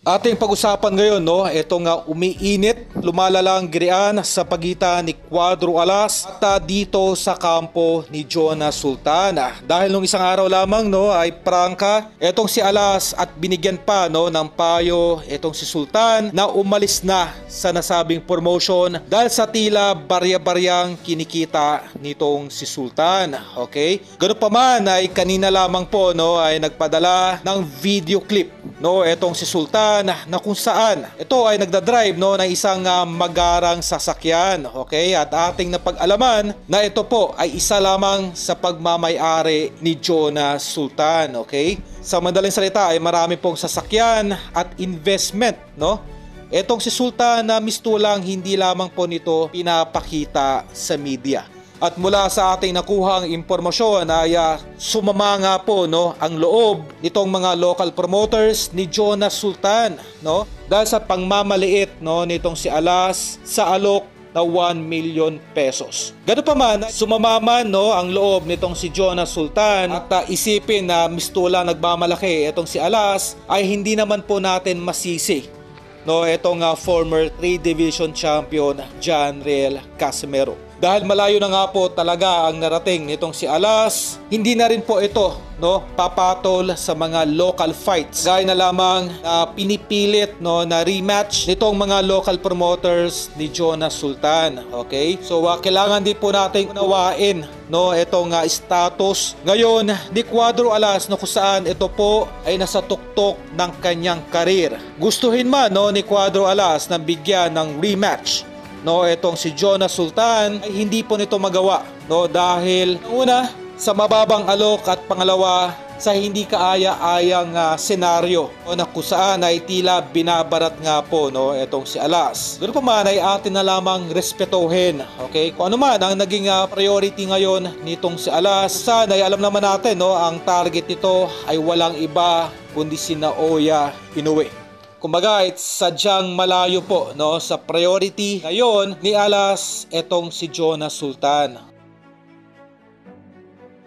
Ating pag-usapan ngayon, no, itong umiinit, lumalalang girian sa pagitan ni Cuadro Alas at dito sa kampo ni Jonas Sultan. Dahil nung isang araw lamang, no, ay prangka itong si Alas at binigyan pa, no, ng payo itong si Sultan na umalis na sa nasabing promotion dahil sa tila barya-baryang kinikita nitong si Sultan. Okay? Ganun pa man ay kanina lamang po, no, ay nagpadala ng video clip, no, itong si Sultan na kung saan ito ay nagdadrive, no, ng isang magarang sasakyan. Okay? At ating napag-alaman na ito po ay isa lamang sa pagmamay-ari ni Jonas Sultan. Okay? Sa madaling salita ay marami pong sasakyan at investment, no? Etong si Sultan na mistulang hindi lamang po nito pinapakita sa media. At mula sa ating nakuhang impormasyon ay sumama nga po, no, ang loob nitong mga local promoters ni Jonas Sultan, no, dahil sa pangmamaliit, no, nitong si Alas sa alok na 1 million pesos. Ganun pa man, sumama man, no, ang loob nitong si Jonas Sultan at isipin na mistula nagmamalaki itong si Alas ay hindi naman po natin masisi, no, itong former 3 division champion John Riel Casimero. Dahil malayo na nga po talaga ang narating nitong si Alas, hindi na rin po ito, no, papatol sa mga local fights. Gaya na lamang na pinipilit, no, na rematch nitong mga local promoters ni Jonas Sultan. Okay? So kailangan din po natin unawain, no, itong status ngayon ni Cuadro Alas, no, kung saan ito po ay nasa tuktok ng kanyang karir. Gustuhin man, no, ni Cuadro Alas na bigyan ng rematch, no, itong si Jonas Sultan, ay hindi po nito magawa, no, dahil una sa mababang alok at pangalawa sa hindi kaaya-ayang senaryo, no, na kung saan ay tila binabarat nga po, no, itong si Alas. Doon pa man ay atin na lamang respetuhin. Okay? Kung ano man ang naging priority ngayon nitong si Alas, sana ay alam naman natin, no, ang target nito ay walang iba kundi si Naoya Inoue. Kumbaga, sadyang malayo po, no, sa priority ngayon ni Alas etong si Jonas Sultan.